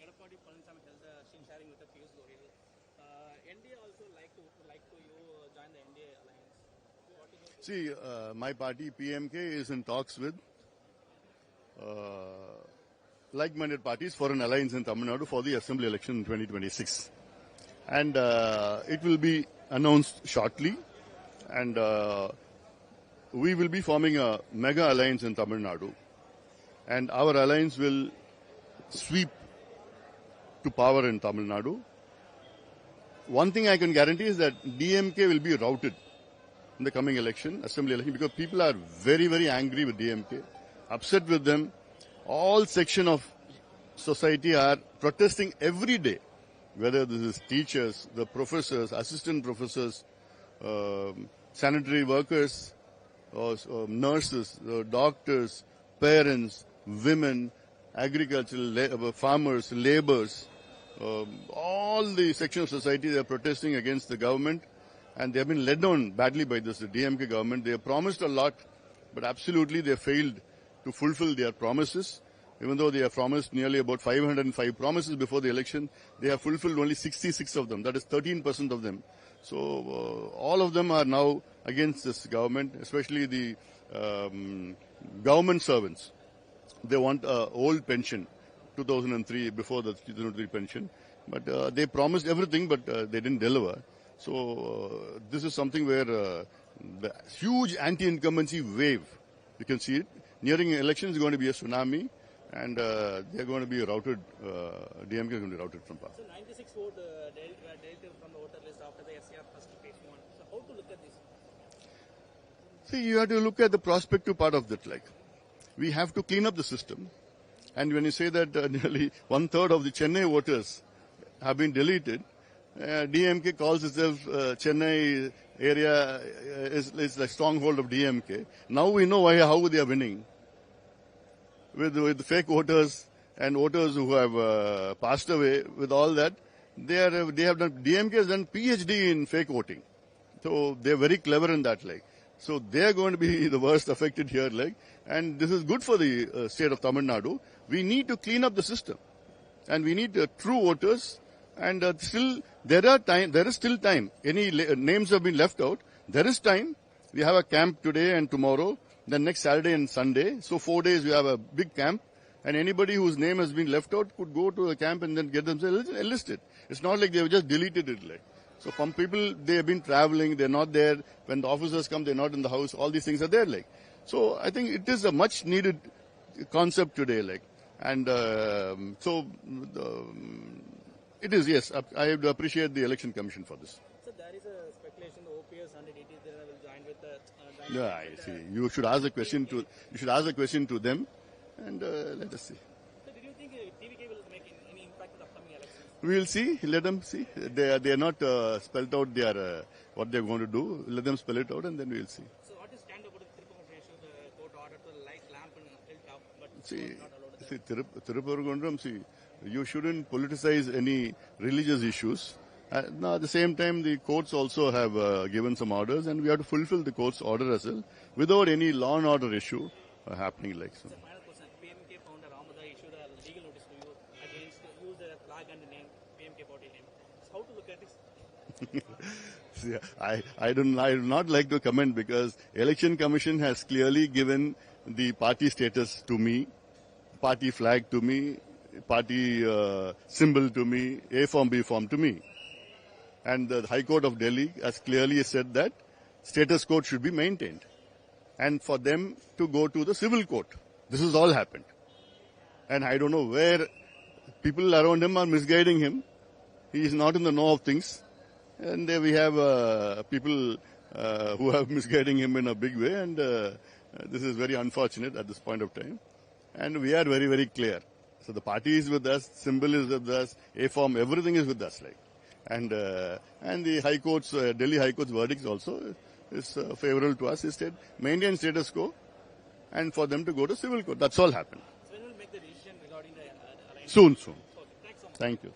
Edapadi Palaniswamy held a scene sharing with the Piyush Goyal. NDA also like to you join the NDA alliance. See, my party PMK is in talks with like-minded parties for an alliance in Tamil Nadu for the assembly election in 2026. And it will be announced shortly. And we will be forming a mega alliance in Tamil Nadu. And our alliance will sweep to power in Tamil Nadu. One thing I can guarantee is that DMK will be routed in the coming election, assembly election, because people are very, very angry with DMK, upset with them. All section of society are protesting every day, whether this is teachers, the professors, assistant professors, sanitary workers, nurses, doctors, parents, women, agricultural farmers, laborers, all the section of society, they are protesting against the government, and they have been led down badly by this DMK government. They have promised a lot, but absolutely they failed to fulfill their promises. Even though they have promised nearly about 505 promises before the election, they have fulfilled only 66 of them. That is 13% of them. So all of them are now against this government, especially the government servants. They want old pension, 2003, before the 2003 pension. But they promised everything, but they didn't deliver. So this is something where the huge anti-incumbency wave, you can see it. Nearing elections is going to be a tsunami, and they are going to be routed, DMK is going to be routed from power. So 96 vote deleted from the voter list after the SCR first phase 1. So how to look at this? See, you have to look at the prospective part of that. Like, we have to clean up the system. And when you say that nearly 1/3 of the Chennai voters have been deleted, DMK calls itself Chennai area is the stronghold of DMK. Now we know how they are winning. With fake voters and voters who have passed away, with all that, DMK has done PhD in fake voting. So they are very clever in that, like. So they are going to be the worst affected here, like. And this is good for the state of Tamil Nadu. We need to clean up the system, and we need true voters. And still, there is still time. Any names have been left out. There is time. We have a camp today and tomorrow. Then next Saturday and Sunday. So 4 days we have a big camp. And anybody whose name has been left out could go to the camp and then get themselves enlisted. It's not like they have just deleted it. Like. So some people, they have been traveling. They're not there. When the officers come, they're not in the house. All these things are there. Like. So I think it is a much needed concept today. Like. And it is, yes. I appreciate the Election Commission for this. So there is a speculation the OPS and the DT will join with the... Yeah, I see. You should ask a question to them, and let us see. So did you think TVK will make any impact in the upcoming elections? We will see. Let them see. They are not spelled out what they are going to do. Let them spell it out, and then we will see. So what is stand about the Tirupur issue? The court ordered to light lamp and hilltop, but see, Tirupur, see, you shouldn't politicize any religious issues. Now, at the same time, the courts also have given some orders, and we have to fulfill the court's order as well, without any law and order issue happening like so. The final question. PMK founder Ramada issued a legal notice to you against use the flag and the name PMK party name. So how to look at this? See, I do not like to comment, because Election Commission has clearly given the party status to me, party flag to me, party symbol to me, A form, B form to me. And the High Court of Delhi has clearly said that status quo should be maintained. And for them to go to the civil court. This has all happened. And I don't know where people around him are misguiding him. He is not in the know of things. And there we have people who are misguiding him in a big way. And this is very unfortunate at this point of time. And we are very, very clear. So the party is with us, symbol is with us, A form, everything is with us. Like. And the High Court's, Delhi High Court's verdicts also is favorable to us. He said maintain status quo and for them to go to civil court. That's all happened. So when will make the decision regarding the alliance? Soon. Okay, thanks so much. Thank you.